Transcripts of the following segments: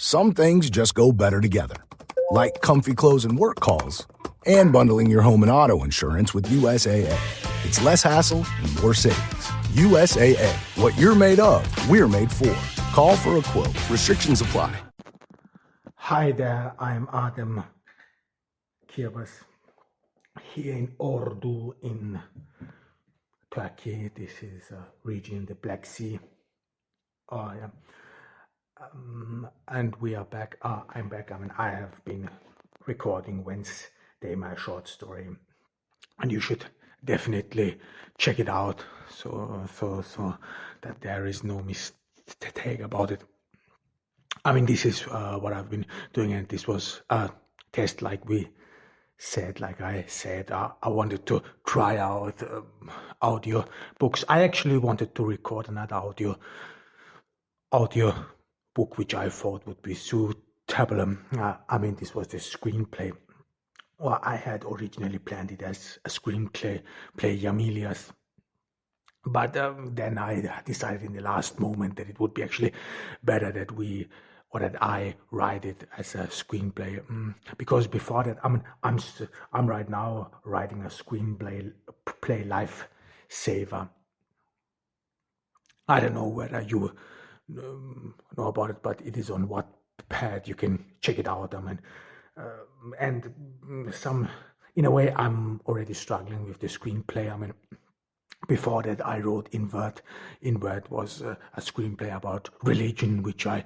Some things just go better together, like comfy clothes and work calls, and bundling your home and auto insurance with USAA. It's less hassle and more savings. USAA, what you're made of, we're made for. Call for a quote. Restrictions apply. Hi there, I'm Adam Kirbas here in Ordu in Turkey. This is a region in the Black Sea area. And we are back. I'm back. I have been recording Wednesday my short story, and you should definitely check it out so that there is no mistake about it. This is what I've been doing, and this was a test, like I said. I wanted to try out audio books. I actually wanted to record another audio book which I thought would be suitable. This was the screenplay. Well, I had originally planned it as a screenplay, Yamilias. But then I decided in the last moment that it would be actually better that I write it as a screenplay, because before that, I'm right now writing a screenplay Lifesaver. I don't know whether you know about it, but it is on Wattpad. You can check it out. In a way, I'm already struggling with the screenplay. Before that, I wrote Invert. Invert was a screenplay about religion, which I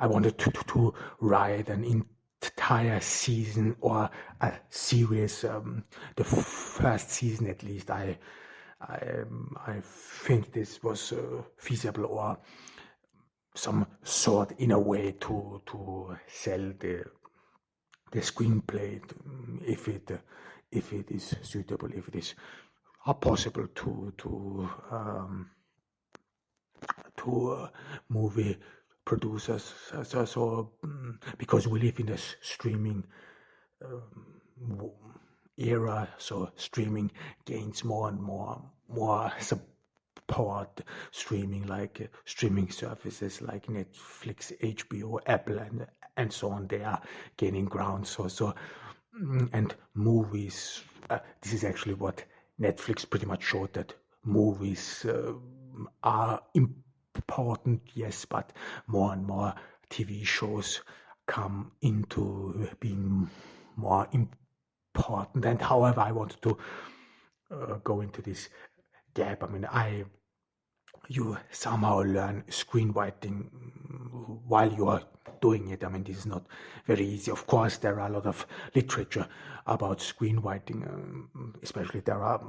wanted to write an entire season or a series. The first season, at least, I think this was feasible, or some sort, in a way, to sell the screenplay, if it is suitable, if it is possible to movie producers. So because we live in this streaming era, so streaming gains more and more support. Streaming, like streaming services like Netflix, HBO, Apple, and so on, they are gaining ground. So and movies. This is actually what Netflix pretty much showed, that movies are important, yes, but more and more TV shows come into being more important. And however, I wanted to go into this gap. You somehow learn screenwriting while you are doing it. This is not very easy. Of course, there are a lot of literature about screenwriting, especially there are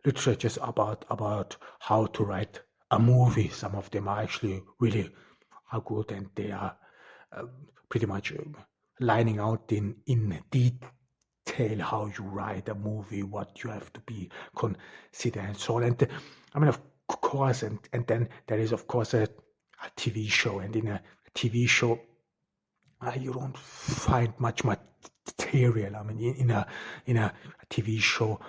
literatures about how to write a movie. Some of them are actually really good, and they are pretty much lining out in detail how you write a movie, what you have to be considered, and so on. And of course, and then there is, of course, a TV show, and in a TV show you don't find much material. In a TV show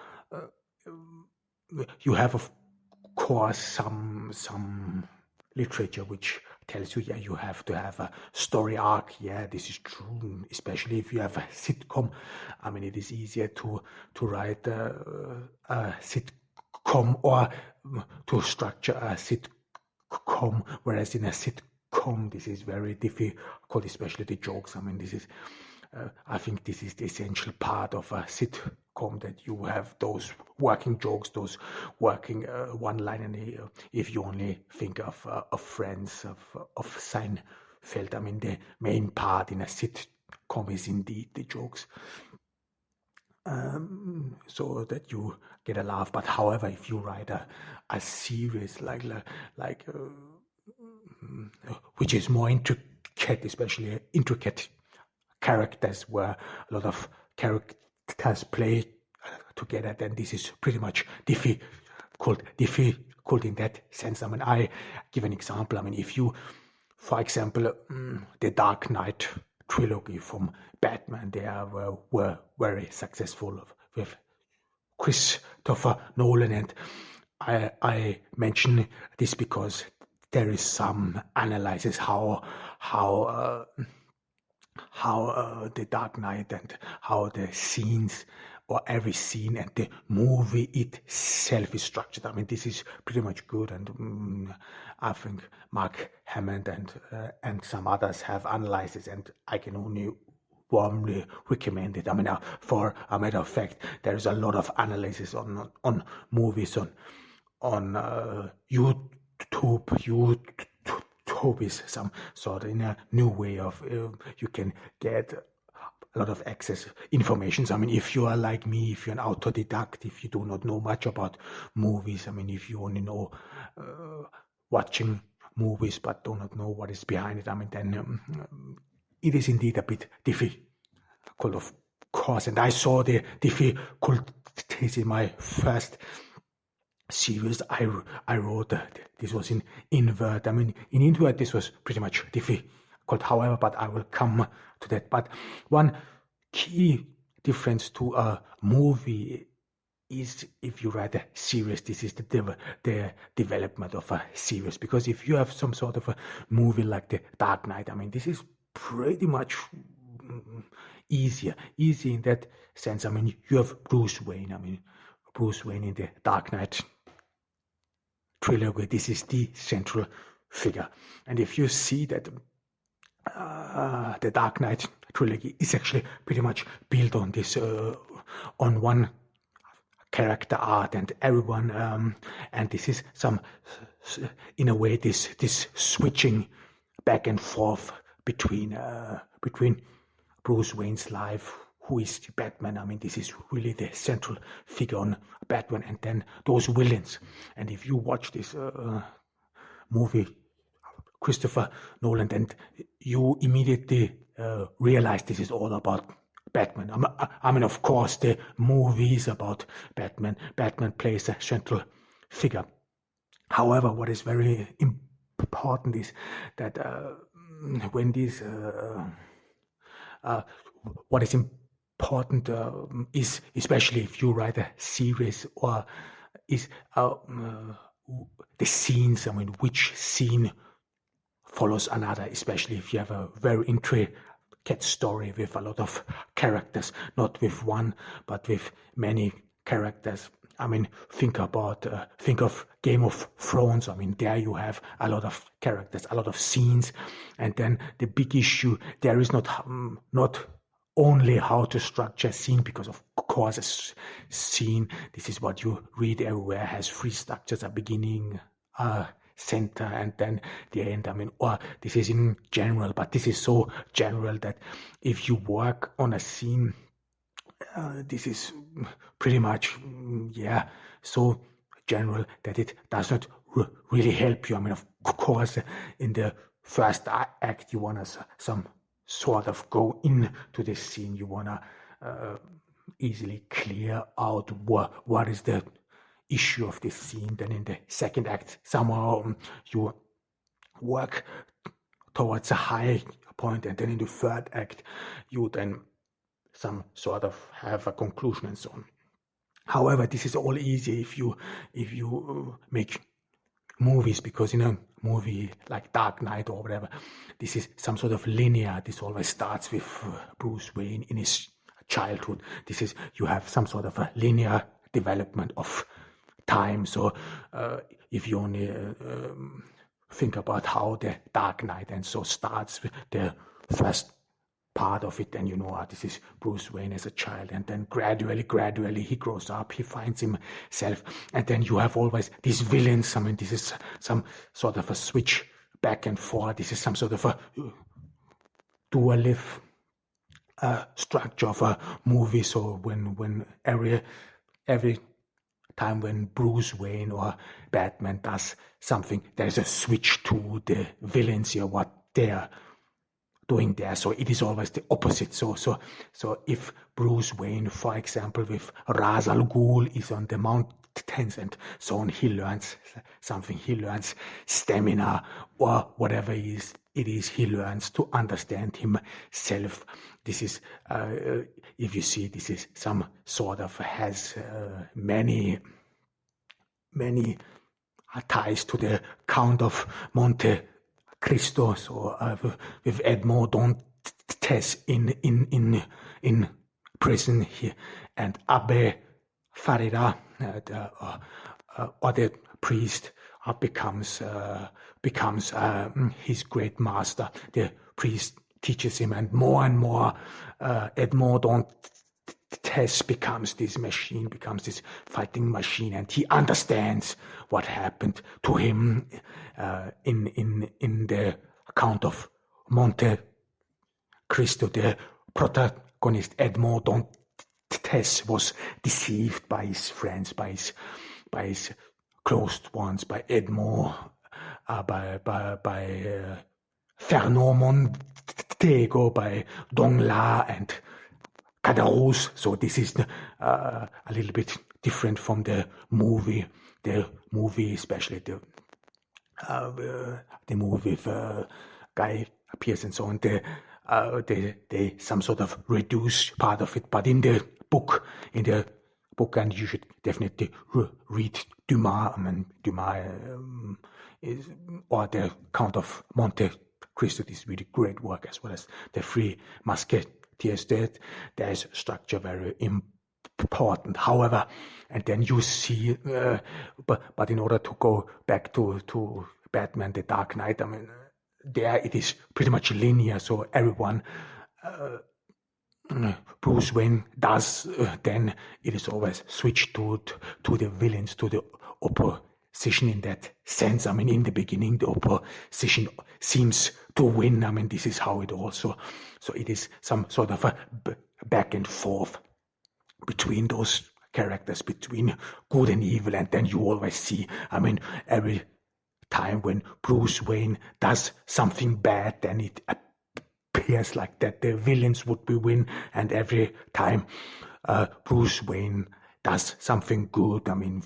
you have, of course, some literature which tells you, you have to have a story arc. This is true, especially if you have a sitcom. It is easier to write a sitcom, or to structure a sitcom, whereas in a sitcom this is very difficult, especially the jokes. This is I think this is the essential part of a sitcom, that you have those working jokes, those working one-liner. If you only think of Friends, of Seinfeld, the main part in a sitcom is indeed the jokes, so that you get a laugh. But however, if you write a series like which is more intricate, especially intricate characters, where a lot of characters play together, then this is pretty much difficult in that sense. I give an example. If you, for example, the Dark Knight trilogy from Batman, they were very successful with Christopher Nolan, and I mention this because there is some analysis how the Dark Knight and how the scenes or every scene and the movie itself is structured. I mean, this is pretty much good, and I think Mark Hammond and some others have analyzed it, and I can only warmly recommend it. I mean, for a matter of fact, there is a lot of analysis on movies on YouTube is some sort of in a new way of you can get a lot of access information. I mean, if you are like me, if you're an autodidact, if you do not know much about movies, I mean, if you only know watching movies but do not know what is behind it, I mean, then it is indeed a bit difficult, of course. And I saw the difficulties in my first series I wrote. This was in Invert. I mean, in Invert, this was pretty much difficult, however, but I will come to that. But one key difference to a movie is if you write a series, this is the development of a series. Because if you have some sort of a movie like The Dark Knight, I mean, this is pretty much easy in that sense. I mean, you have Bruce Wayne. I mean, Bruce Wayne in The Dark Knight trilogy, this is the central figure. And if you see that the Dark Knight trilogy is actually pretty much built on this, on one character art and everyone, and this is some, in a way, this switching back and forth between Bruce Wayne's life, who is the Batman. I mean, this is really the central figure on Batman, and then those villains. And if you watch this movie, Christopher Nolan, and you immediately realize this is all about Batman. I mean, of course, the movie is about Batman. Batman plays a central figure. However, what is very important is that when this, what is important is, especially if you write a series, or is the scenes. I mean, which scene follows another, especially if you have a very intricate story with a lot of characters, not with one, but with many characters. I mean, think of Game of Thrones. I mean, there you have a lot of characters, a lot of scenes, and then the big issue there is not only how to structure a scene, because of course a scene, this is what you read everywhere, has three structures: a beginning, center, and then the end. I mean, or this is in general, but this is so general that if you work on a scene, this is pretty much, so general that it does not really help you. I mean, of course, in the first act, you want to some sort of go into the scene. You want to easily clear out what is the issue of this scene. Then in the second act, somehow you work towards a high point, and then in the third act, you then some sort of have a conclusion and so on. However, this is all easy if you make movies, because in a movie like Dark Knight or whatever, this is some sort of linear. This always starts with Bruce Wayne in his childhood. This is, you have some sort of a linear development of time. So if you only think about how the Dark Knight and so starts with the first part of it, then you know, this is Bruce Wayne as a child, and then gradually he grows up, he finds himself, and then you have always these villains. I mean, this is some sort of a switch back and forth. This is some sort of a dual-live structure of a movie. So when every time when Bruce Wayne or Batman does something, there's a switch to the villains here, what they're doing there. So it is always the opposite. So if Bruce Wayne, for example, with Ra's al Ghul is on the mountains and so on, he learns something. He learns stamina or whatever it is. He learns to understand himself. This is, if you see, this is some sort of has many ties to the Count of Monte Cristo, so with Edmond Dantes in prison here, and Abbe Farida, the other priest, becomes his great master. The priest teaches him, and more Edmond Dantes becomes this machine, becomes this fighting machine, and he understands what happened to him in the Count of Monte Cristo. The protagonist Edmond Dantes was deceived by his friends, by his close ones, by Edmond, by Fernand Mondego, by Danglars and Caderousse. So this is a little bit different from the movie. The movie, especially the movie with Guy Pearce and so on, they some sort of reduce part of it. But in the book, and you should definitely read Dumas. I mean, Dumas or the Count of Monte Cristo is really great work, as well as the Three Musketeers. There is structure very important. However, and then you see, but in order to go back to Batman: The Dark Knight, I mean, there it is pretty much linear. So everyone Bruce Wayne does, then it is always switched to the villains, to the opposition in that sense. I mean, in the beginning, the opposition seems to win. I mean, this is how it also, so it is some sort of a back and forth between those characters, between good and evil, and then you always see, I mean, every time when Bruce Wayne does something bad, then it appears like that the villains would be win, and every time Bruce Wayne does something good, I mean,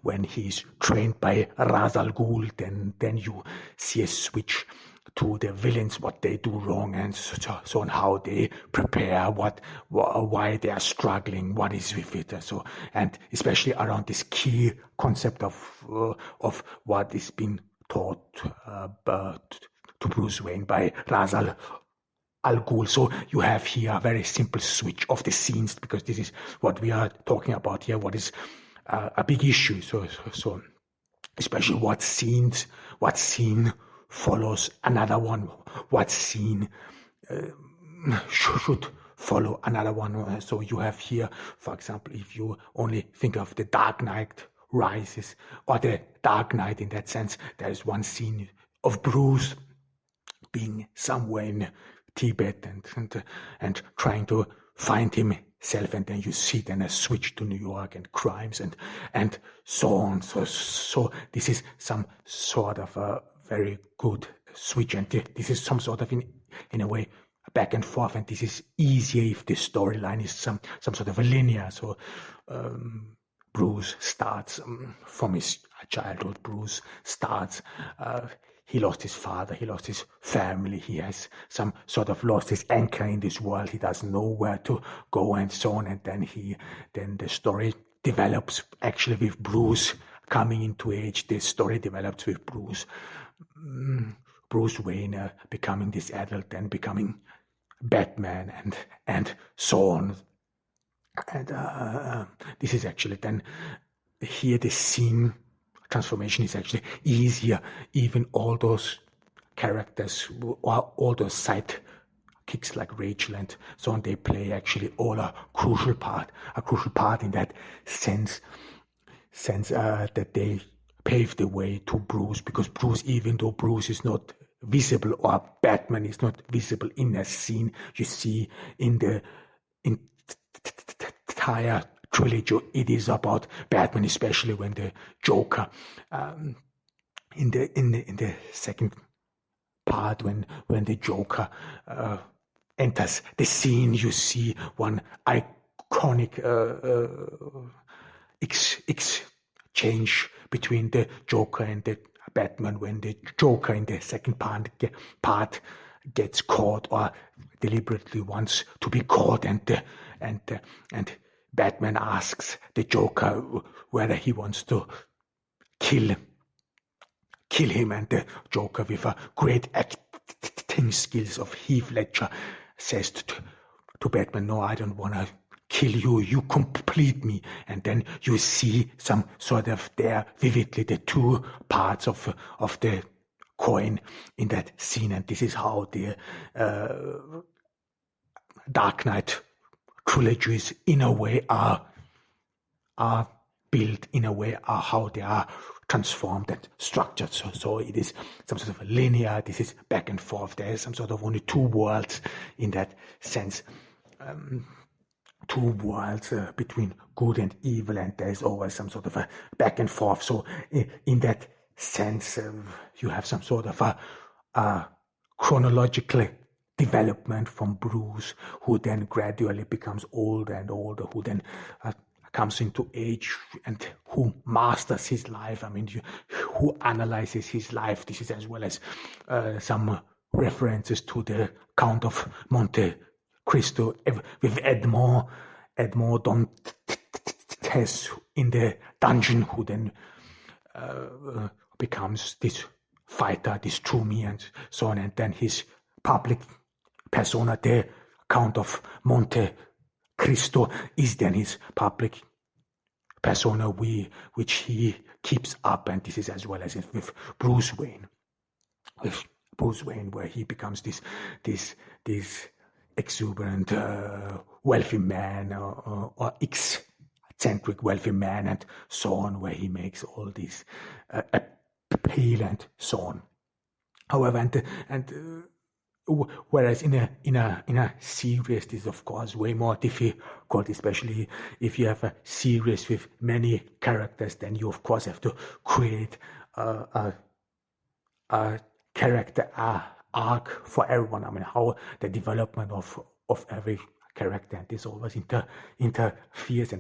when he's trained by Ra's al Ghul, then you see a switch to the villains, what they do wrong, and so on, how they prepare, why they are struggling, what is with it. So, and especially around this key concept of what is being taught to Bruce Wayne by Ra's al Ghul. So you have here a very simple switch of the scenes, because this is what we are talking about here, what is a big issue. So especially what scene follows another one, what scene should follow another one. So you have here, for example, if you only think of The Dark Knight Rises, or The Dark Knight in that sense, there is one scene of Bruce being somewhere in Tibet and trying to find himself, and then you see then a switch to New York and crimes and so on. So this is some sort of a very good switch, and this is some sort of in a way back and forth, and this is easier if the storyline is some sort of a linear. So Bruce starts from his childhood. Bruce starts. He lost his father, he lost his family, he has some sort of lost his anchor in this world, he doesn't know where to go and so on, and then the story develops actually with Bruce coming into age. The story develops with Bruce Wayne becoming this adult and becoming Batman and so on. And this is actually then here the scene transformation is actually easier. Even all those characters, or all those sidekicks like Rachel and so on, they play actually all a crucial part in that sense that they pave the way to Bruce, because Bruce, even though Bruce is not visible, or Batman is not visible in a scene, you see in the entire trilogy, it is about Batman, especially when the Joker, in the second part, when the Joker enters the scene, you see one iconic exchange between the Joker and the Batman, when the Joker in the second part gets caught, or deliberately wants to be caught, and Batman asks the Joker whether he wants to kill kill him, and the Joker, with a great acting skills of Heath Ledger, says to Batman, no, I don't want to kill you, you complete me. And then you see some sort of there vividly the two parts of the coin in that scene, and this is how the Dark Knight trilogies in a way are built, in a way are how they are transformed and structured. So it is some sort of linear, this is back and forth, there is some sort of only two worlds in that sense. Two worlds between good and evil, and there's always some sort of a back and forth. So in that sense, you have some sort of a chronological development from Bruce, who then gradually becomes older and older, who then comes into age and who masters his life. I mean, who analyzes his life. This is as well as some references to the Count of Monte Cristo with Edmond Dantes in the dungeon, who then becomes this fighter, this true me, and so on. And then his public persona, the Count of Monte Cristo, is then his public persona, which he keeps up. And this is as well as with Bruce Wayne. With Bruce Wayne, where he becomes this exuberant wealthy man or eccentric wealthy man, and so on, where he makes all these appeal and so on. However, and whereas in a series, this is of course way more difficult, especially if you have a series with many characters. Then you of course have to create a character arc for everyone. I mean, how the development of every character, and this always interferes,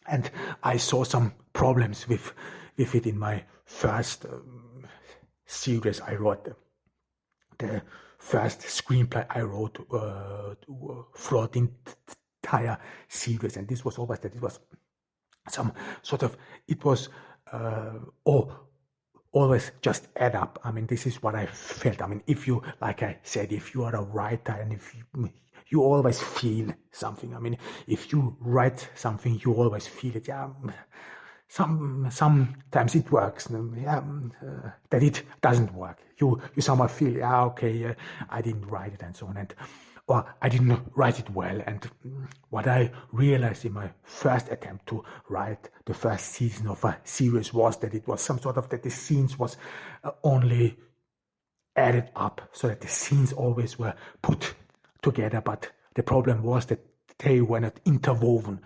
and I saw some problems with it in my first series I wrote. The first screenplay I wrote throughout the entire series, and this was always that it was some sort of, it was always just add up. I mean, this is what I felt. I mean, if you, like I said, if you are a writer, and if you always feel something. I mean, if you write something, you always feel it. Yeah, sometimes it works. That it doesn't work. You somehow feel, yeah, okay, I didn't write it, and so on, or I didn't write it well. And what I realized in my first attempt to write the first season of a series was that it was some sort of, that the scenes was only added up, so that the scenes always were put together, but the problem was that they were not interwoven.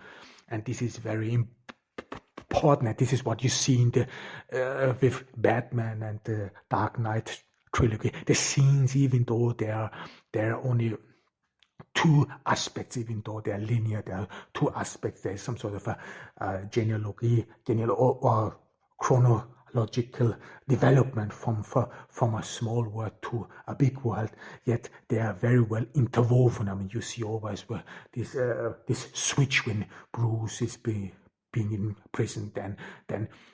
And this is very important, and this is what you see in the with Batman and the Dark Knight trilogy. The scenes, even though there are only two aspects, even though they are linear, there are two aspects. There is some sort of a genealogy or chronological development from a small world to a big world, yet they are very well interwoven. I mean, you see always where this switch when Bruce is being in prison, then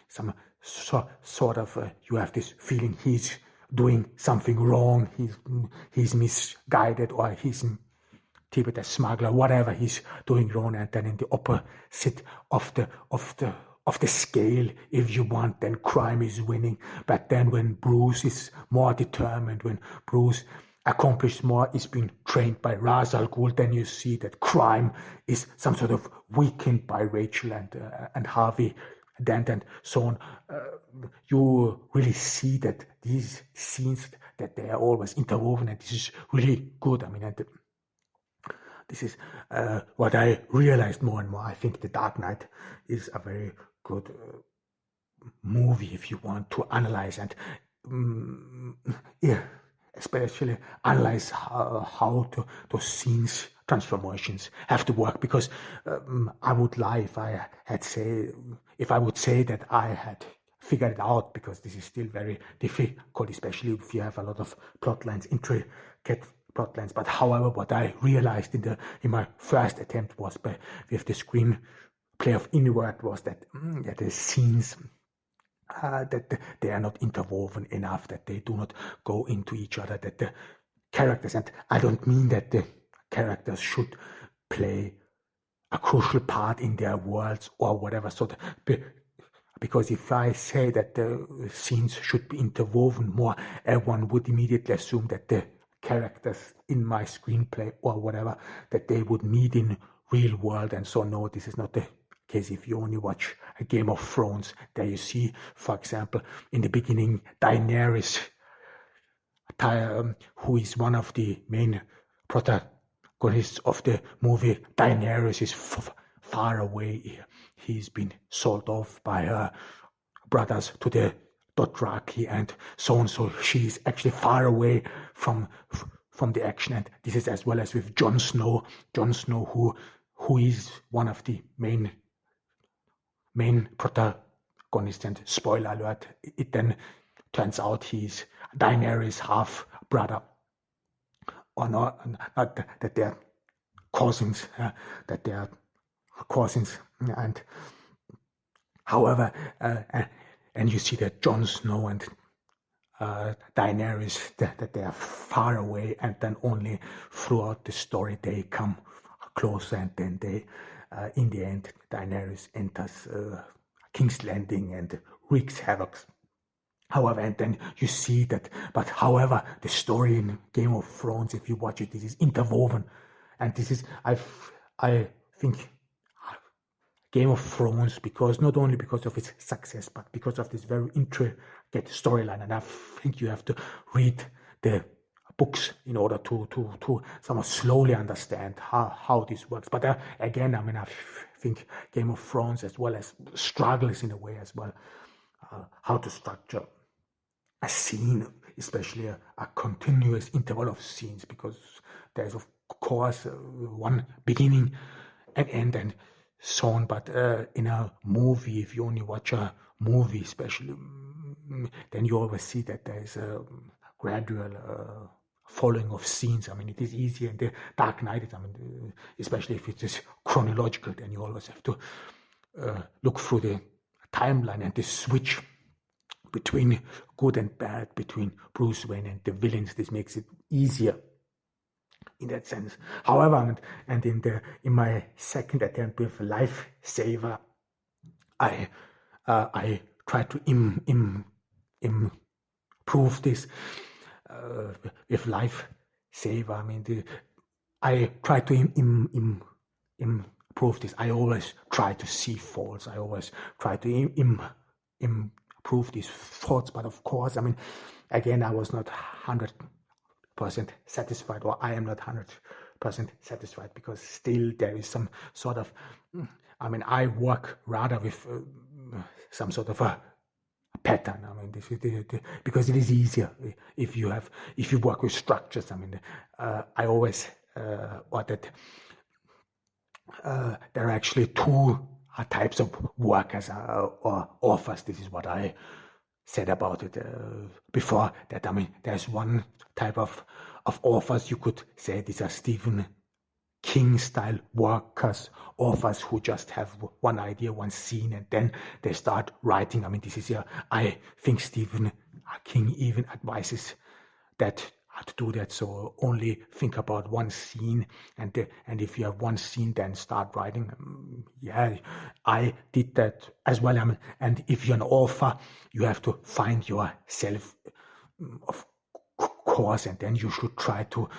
some sort of you have this feeling he's doing something wrong, he's misguided, or he's Tibet a smuggler, whatever he's doing wrong. And then in the opposite of the scale, if you want, then crime is winning. But then when Bruce is more determined, when Bruce accomplished more, is being trained by Ra's al Ghul, then you see that crime is some sort of weakened by Rachel and Harvey Dent and so on. You really see that these scenes, that they are always interwoven, and this is really good. I mean, and this is what I realized more and more. I think The Dark Knight is a very good movie if you want to analyze and especially analyze how those scenes transformations have to work. Because I would lie if I would say that I had figured it out, because this is still very difficult, especially if you have a lot of plot lines, intricate plot lines. But however, what I realized in my first attempt was with the screenplay of Invert was that the scenes that they are not interwoven enough, that they do not go into each other, that the characters, and I don't mean that the characters should play a crucial part in their worlds or whatever. So because if I say that the scenes should be interwoven more, everyone would immediately assume that the characters in my screenplay or whatever, that they would meet in real world. And so no, this is not the case. If you only watch a Game of Thrones, there you see, for example, in the beginning, Daenerys, who is one of the main protagonists of the movie. Daenerys is far away. He's been sold off by her brothers to the Dothraki and so on. So she's actually far away from the action. And this is as well as with Jon Snow. Jon Snow, who is one of the main protagonists. And spoiler alert, it then turns out he's Daenerys' half brother, or not that they're cousins, and however, and you see that Jon Snow and Daenerys, that they are far away, and then only throughout the story they come closer, and then they, in the end, Daenerys enters King's Landing and wreaks havoc. However, and then you see that, but however, the story in Game of Thrones, if you watch it, this is interwoven. And this is, I think, Game of Thrones, because not only because of its success, but because of this very intricate storyline. And I think you have to read the books in order to somewhat slowly understand how this works. But again, I mean, I think Game of Thrones as well as struggles in a way as well, how to structure a scene, especially a continuous interval of scenes, because there's of course one beginning and end and so on. But in a movie, if you only watch a movie especially, then you always see that there's a gradual following of scenes. I mean, it is easier in the Dark Knight, I mean, especially if it is chronological, then you always have to look through the timeline and the switch between good and bad, between Bruce Wayne and the villains. This makes it easier in that sense. However, and in my second attempt with Lifesaver, I try to improve this with Lifesaver. I mean, I try to improve this. I always try to see faults. I always try to improve these thoughts. But of course, I mean, again, I was not 100% satisfied, or I am not 100% satisfied, because still there is some sort of, I mean, I work rather with some sort of a pattern. I mean, because it is easier if you work with structures. I mean, I always or that there are actually two types of workers or authors. This is what I said about it before, that I mean, there's one type of authors, you could say these are Stephen King style workers, authors who just have one idea, one scene, and then they start writing. I mean, this is I think Stephen King even advises that to do that. So only think about one scene, and if you have one scene, then start writing. Yeah, I did that as well. I mean, and if you're an author, you have to find yourself, of course, and then you should try to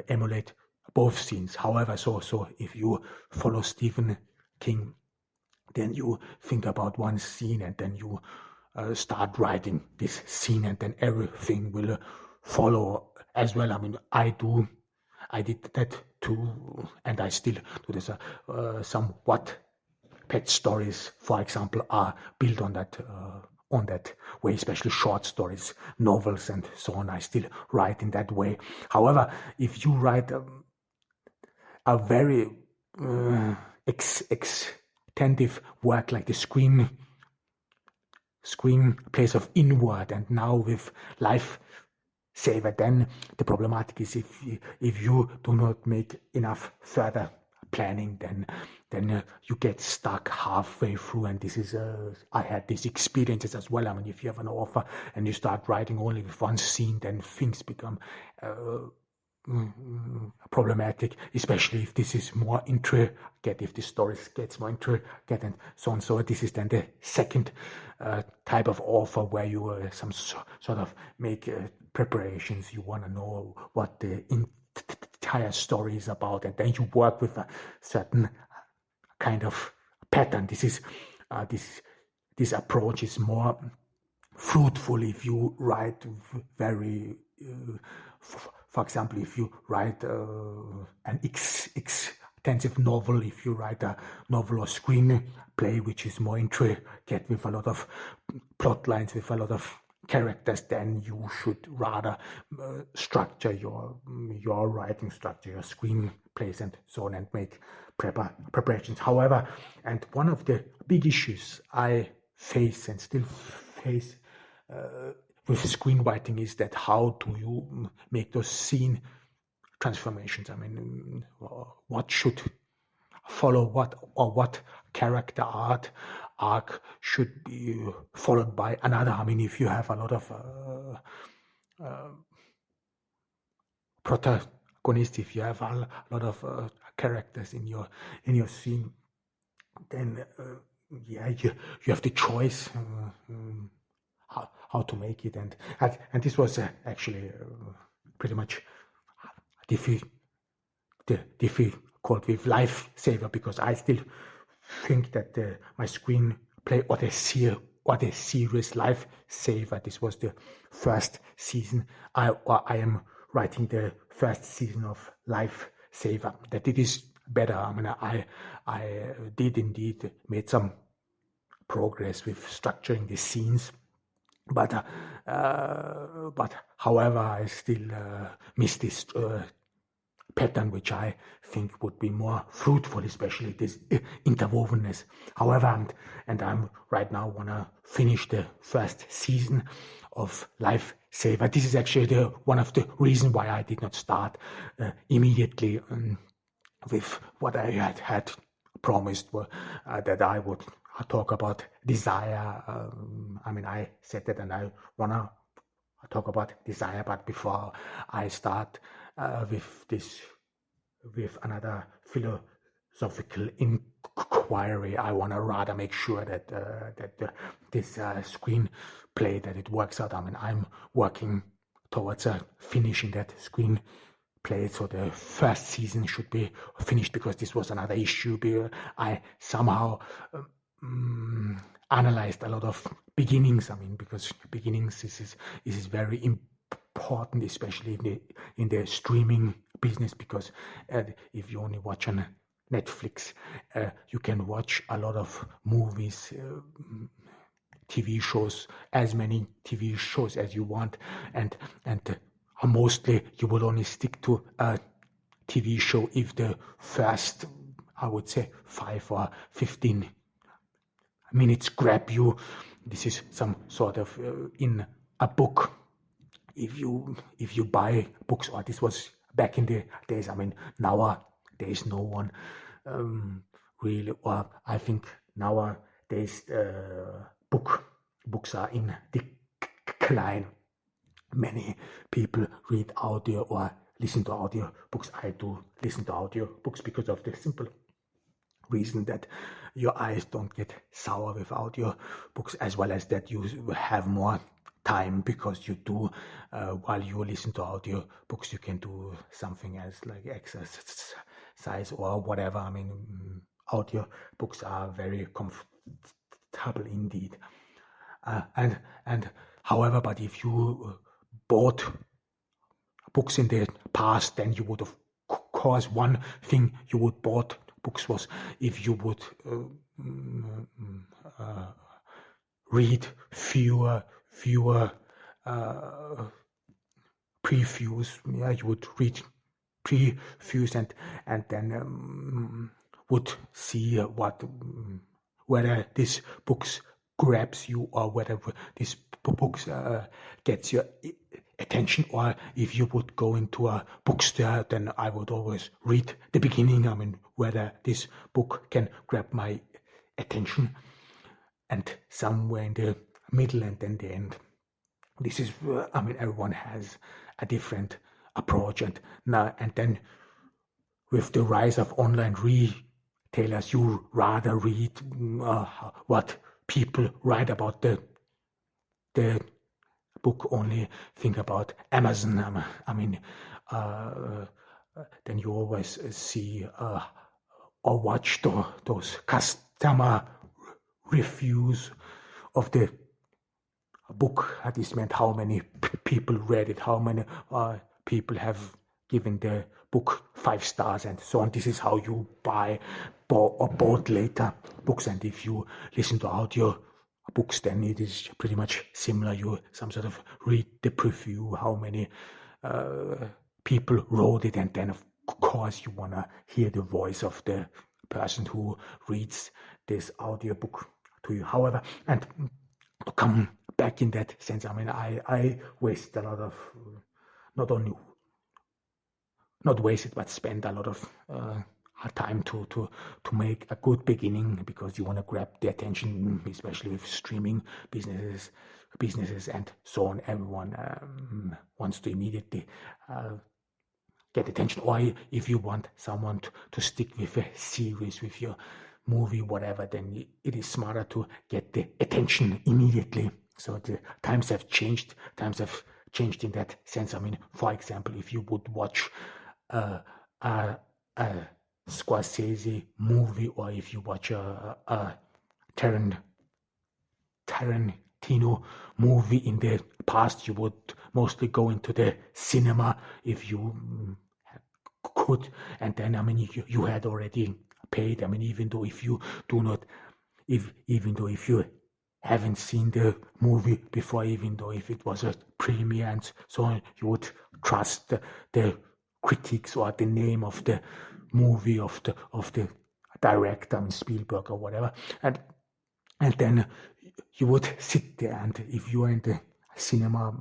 emulate both scenes. However, so if you follow Stephen King, then you think about one scene, and then you start writing this scene, and then everything will follow as well. I mean, I did that too, and I still do this. Somewhat pet stories, for example, are built on that way, especially short stories, novels, and so on. I still write in that way. However, if you write a very extensive work like the screenplays of Invert, and now with Lifesaver, then the problematic is if you do not make enough further planning, then then you get stuck halfway through. And this is I had these experiences as well. I mean, if you have an author and you start writing only with one scene, then things become problematic, especially if this is more intricate, if the story gets more intricate and so on. So this is then the second type of author where you some sort of make preparations. You want to know what the entire story is about, and then you work with a certain kind of pattern. This approach is more fruitful if you write very for example, if you write an extensive novel, if you write a novel or screenplay which is more intricate with a lot of plot lines, with a lot of characters, then you should rather structure your writing, structure your screenplays and so on, and make preparations. However, and one of the big issues I face and still face with screenwriting is that how do you make those scene transformations? I mean, what should follow what, or what character arc should be followed by another? I mean, if you have a lot of protagonists, if you have a lot of characters in your scene, then you have the choice how to make it, and this was actually pretty much difficult with Lifesaver, because I still think that my screenplay or the series Lifesaver, this was the first season. I am writing the first season of Lifesaver, that it is better. I mean, I did indeed made some progress with structuring the scenes, but however, I still miss this pattern, which I think would be more fruitful, especially this interwovenness. However, I'm right now wanna finish the first season of Lifesaver. This is actually one of the reasons why I did not start immediately with what I had promised, that I would talk about desire. I mean, I said that, and I wanna talk about desire, but before I start with another philosophical inquiry, I wanna rather make sure that this screenplay, that it works out. I mean, I'm working towards finishing that screenplay, so the first season should be finished, because this was another issue. I somehow analyzed a lot of beginnings. I mean, because beginnings is very important, especially in the streaming business, because if you only watch on Netflix, you can watch a lot of movies, TV shows, as many TV shows as you want, and mostly you will only stick to a TV show if the first, I would say, 5 or 15 minutes grab you. This is some sort of in a book. If you buy books, or this was back in the days. I mean, nowadays no one really, or I think nowadays books are in decline. Many people read audio or listen to audio books. I do listen to audio books because of the simple reason that your eyes don't get sour with audio books, as well as that you have more time, because you do while you listen to audio books, you can do something else like exercise or whatever. I mean, audio books are very comfortable indeed, and however, but if you bought books in the past, then you would, of course, one thing you would bought books was if you would read fewer previews. Yeah, you would read previews and then would see whether this books grabs you, or whether this books gets your attention. Or if you would go into a bookstore, then I would always read the beginning, whether this book can grab my attention, and somewhere in the middle and then the end. This is, everyone has a different approach, and then with the rise of online retailers, you rather read what people write about the book, only think about Amazon. Then you always see or watch those customer reviews of the book. This meant how many people read it, how many people have given the book 5 stars, and so on. This is how you buy or bought later books. And if you listen to audio books, then it is pretty much similar. You some sort of read the preview, how many people wrote it, and then of course you want to hear the voice of the person who reads this audio book to you. However, and to come back in that sense, I waste a lot of, not wasted, but spend a lot of time to make a good beginning, because you want to grab the attention, especially with streaming businesses and so on. Everyone wants to immediately get attention. Or if you want someone to stick with a series, with your movie, whatever, then it is smarter to get the attention immediately. So the times have changed in that sense. For example, if you would watch a Scorsese movie, or if you watch a Tarantino movie in the past, you would mostly go into the cinema if you could, and then you had already paid. Even though if you haven't seen the movie before, even though if it was a premiere and so on, you would trust the critics or the name of the movie of the director, Spielberg or whatever, and then you would sit there. And if you are in the cinema,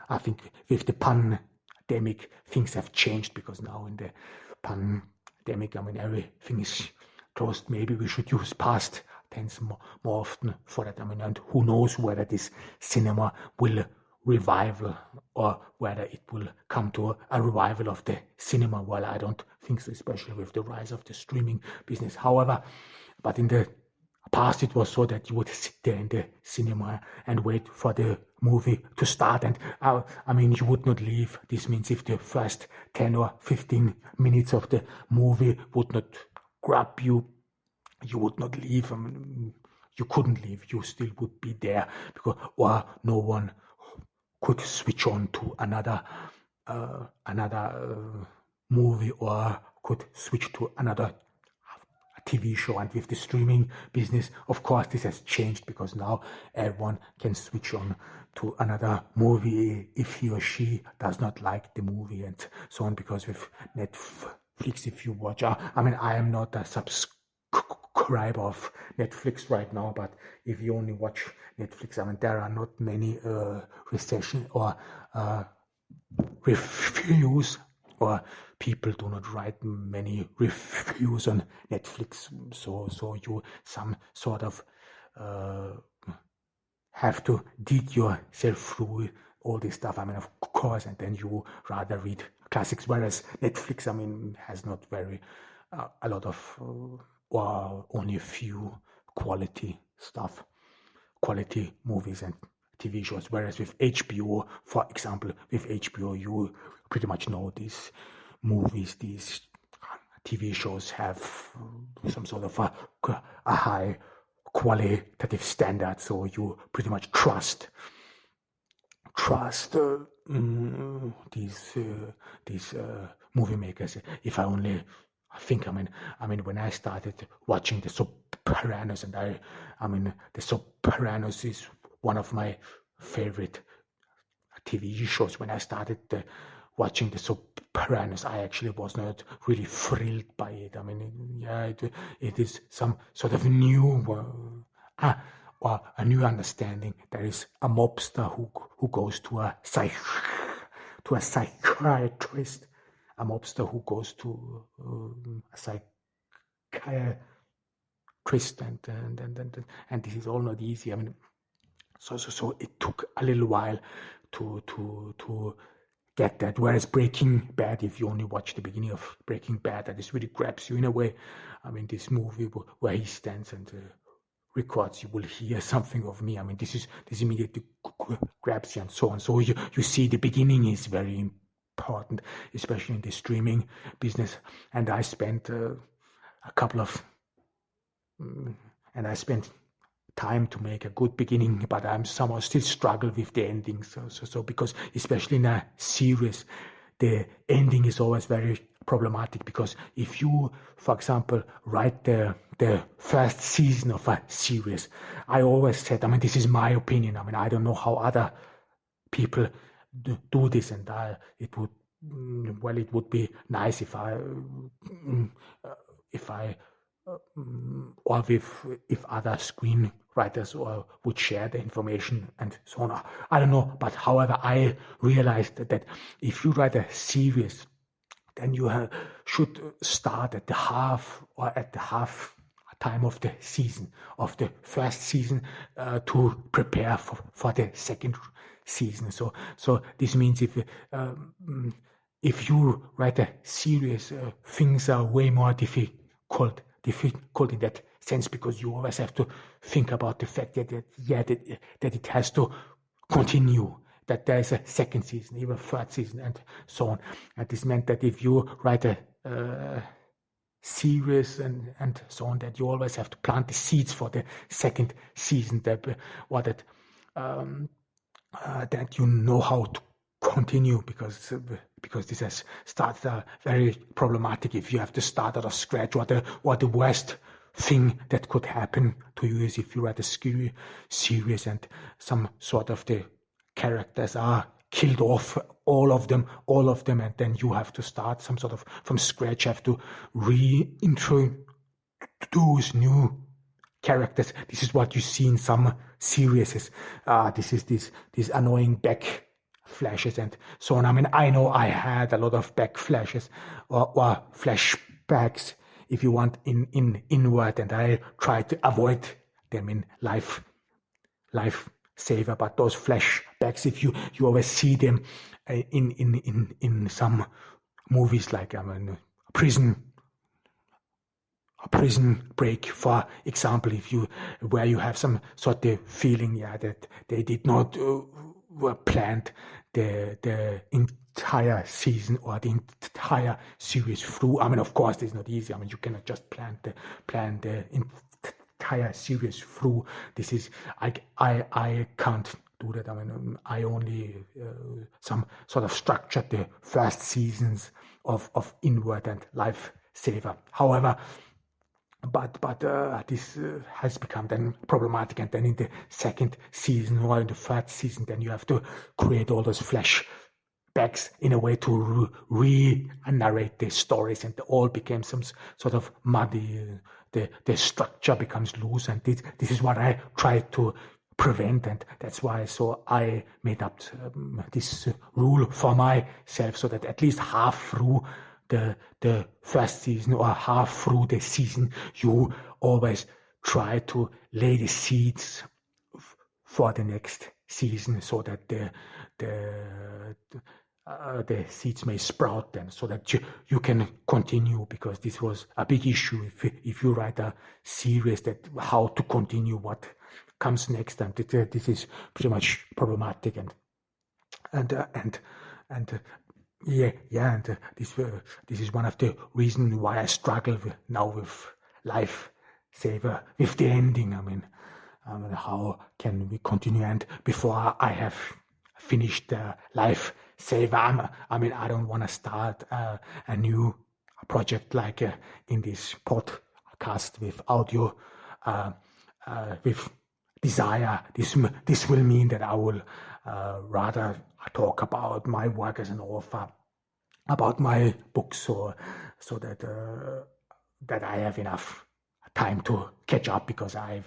I think with the pandemic things have changed, because now in the pandemic, everything is closed. Maybe we should use past tense more often for that. And who knows whether this cinema will revival, or whether it will come to a revival of the cinema. Well, I don't think so, especially with the rise of the streaming business. However, but in the past it was so that you would sit there in the cinema and wait for the movie to start, and you would not leave. This means if the first 10 or 15 minutes of the movie would not grab you, you would not leave. You couldn't leave. You still would be there, or no one could switch on to another movie, or could switch to another TV show. And with the streaming business, of course, this has changed, because now everyone can switch on to another movie if he or she does not like the movie, and so on. Because with Netflix, if you watch, I am not a subscriber of Netflix right now, but if you only watch Netflix, there are not many recensions or reviews, or people do not write many reviews on Netflix, so you some sort of have to dig yourself through all this stuff, of course, and then you rather read classics, whereas Netflix, has not very a lot of or only a few quality movies and TV shows. Whereas with HBO, for example, with HBO, you pretty much know these movies, these TV shows have some sort of a high qualitative standard, so you pretty much trust these movie makers. If I only think, when I started watching The Sopranos, and The Sopranos is one of my favorite TV shows. When I started watching The Sopranos, I actually was not really thrilled by it. It is some sort of new or a new understanding. There is a mobster who goes to a a psychiatrist, a mobster who goes to a psychiatrist, and this is all not easy. I mean, so it took a little while to get that. Whereas Breaking Bad, if you only watch the beginning of Breaking Bad, that just really grabs you in a way. I mean, this movie where he stands and records, you will hear something of me. I mean, this immediately grabs you and so on. So you see the beginning is very important, especially in the streaming business. And I spent I spent time to make a good beginning, but I'm somehow still struggle with the ending. So because especially in a series, the ending is always very problematic, because if you, for example, write the first season of a series, I always said, I mean, this is my opinion. I mean, I don't know how other people do this, and it would be nice if other screenwriters would share the information and so on. I don't know, but however, I realized that if you write a series, then you should start at the half time of the season, of the first season, to prepare for the second season. So this means if you write a series, things are way more difficult in that sense, because you always have to think about the fact that it has to continue, that there is a second season, even a third season, and so on. And this meant that if you write a series and so on, that you always have to plant the seeds for the second season, that you know how to continue, because this has started very problematic. If you have to start out of scratch, or the worst thing that could happen to you is if you write a series and some sort of the characters are killed off, all of them, and then you have to start some sort of from scratch, have to reintroduce new characters. This is what you see in some series. This is this annoying back flashes and so on. I mean, I know I had a lot of back flashes or flashbacks, if you want, in Invert, and I try to avoid them in Lifesaver. But those flashbacks, if you always see them in some movies, like Prison Break, for example, where you have some sort of feeling, that they did not planned the entire season or the entire series through. I mean, of course, it's not easy. I mean, you cannot just plan the entire series through. This is I can't do that. I mean, I only some sort of structured the first seasons of Invert and Lifesaver. However, but this has become then problematic, and then in the second season or in the third season, then you have to create all those flashbacks in a way to re-narrate the stories, and it all became some sort of muddy. The structure becomes loose, and this is what I try to prevent, and that's why I made up this rule for myself, so that at least half through the first season or half through the season, you always try to lay the seeds for the next season, so that the seeds may sprout then, so that you can continue, because this was a big issue if you write a series, that how to continue, what comes next, and this is pretty much problematic, and this is one of the reasons why I struggle now with Lifesaver, with the ending. I mean, how can we continue? And before I have finished Lifesaver, I mean, I don't want to start a new project like in this podcast with audio, with desire. This will mean that I will rather talk about my work as an author, about my books, so that I have enough time to catch up, because I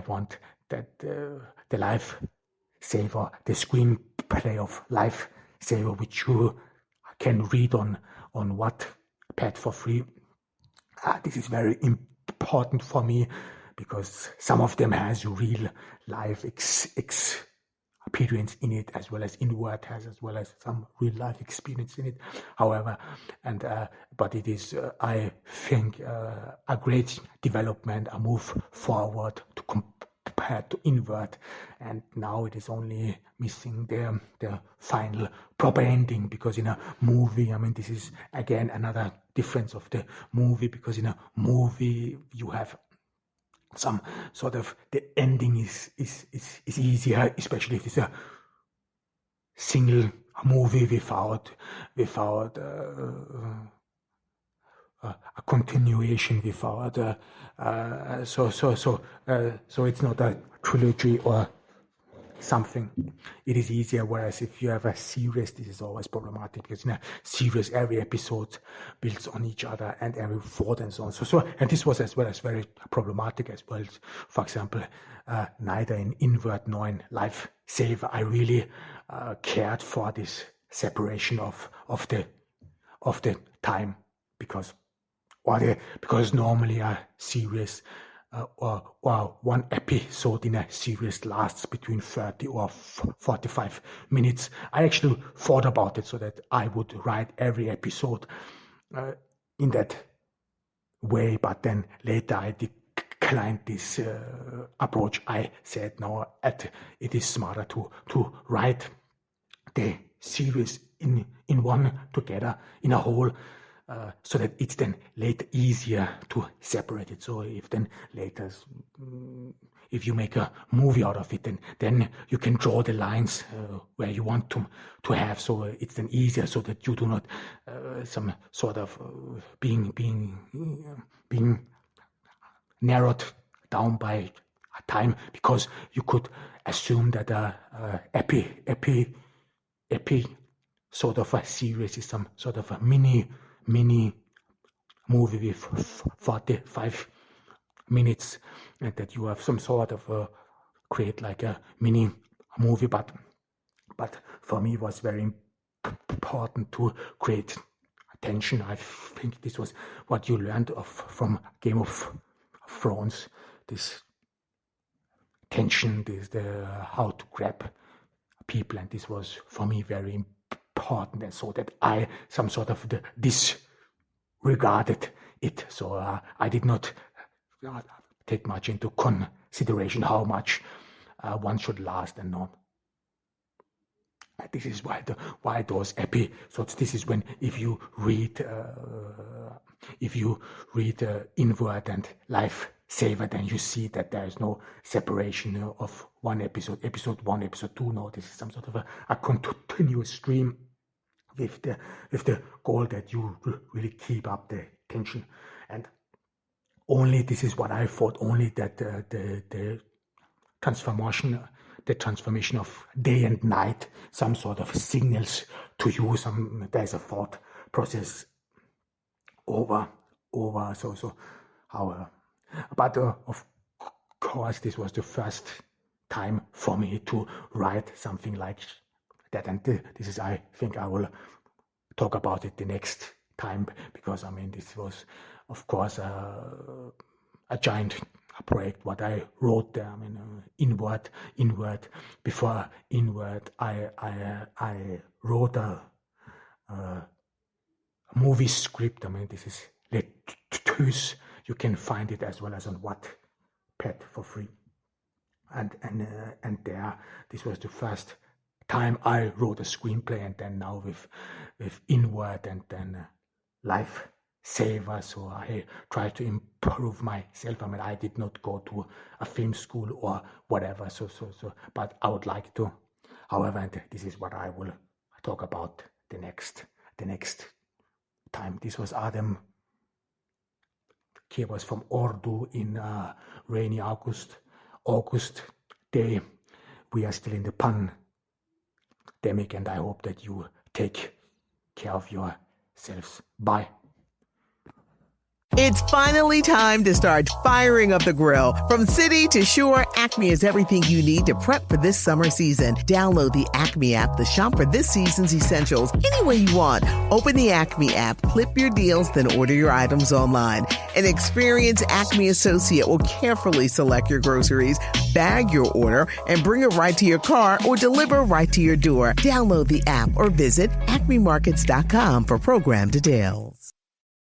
want that the Lifesaver, the screenplay of Lifesaver, Lifesaver, which you can read on Wattpad for free. This is very important for me because some of them has real life experience in it, as well as Invert has, as well as some real life experience in it. However, but it is, I think, a great development, a move forward to compared to Invert, and now it is only missing the final proper ending, because in a movie, I mean, this is again another difference of the movie, because in a movie you have some sort of, the ending is easier, especially if it's a single movie without a continuation, without so it's not a trilogy or something. It is easier, whereas if you have a series, this is always problematic, because in a series every episode builds on each other and every thought and so on. So and this was as well as very problematic as well. For example, neither in Invert nor in Lifesaver I really cared for this separation of the time, because normally a series or one episode in a series lasts between 30 or 45 minutes. I actually thought about it so that I would write every episode in that way, but then later I declined this approach. I said no, it is smarter to write the series in one together, in a whole, so that it's then later easier to separate it. So if then later, if you make a movie out of it, then you can draw the lines where you want to have. So it's then easier, so that you do not some sort of being narrowed down by time, because you could assume that epi sort of a series is some sort of a mini movie with 45 minutes, and that you have some sort of create like a mini movie. But for me it was very important to create tension. I think this was what you learned from Game of Thrones, this tension, the how to grab people, and this was for me very important, and so that I some sort of disregarded it. So I did not take much into consideration how much one should last and not. This is why those episodes. This is when if you read Invert and Lifesaver, then you see that there is no separation of one episode 1, episode 2. No, this is some sort of a continuous stream with the goal that you really keep up the tension. And only, this is what I thought, only that the transformation of day and night, some sort of signals to you, there's a thought process over so how but of course this was the first time for me to write something like that, and this is, I think I will talk about it the next time, because I mean this was of course a giant project what I wrote there. I mean Invert. Before Invert, I wrote a movie script. I mean this is Lettuce. You can find it as well as on Wattpad for free. And there, this was the first time I wrote a screenplay, and then now with Invert and then Lifesaver. So I try to improve myself. I mean, I did not go to a film school or whatever. So, but I would like to. However, and this is what I will talk about the next time. This was Adam was from Ordu in rainy August day. We are still in the pandemic, and I hope that you take care of yourselves. Bye. It's finally time to start firing up the grill. From city to shore, Acme is everything you need to prep for this summer season. Download the Acme app to shop for this season's essentials any way you want. Open the Acme app, clip your deals, then order your items online. An experienced Acme associate will carefully select your groceries, bag your order, and bring it right to your car or deliver right to your door. Download the app or visit acmemarkets.com for program details.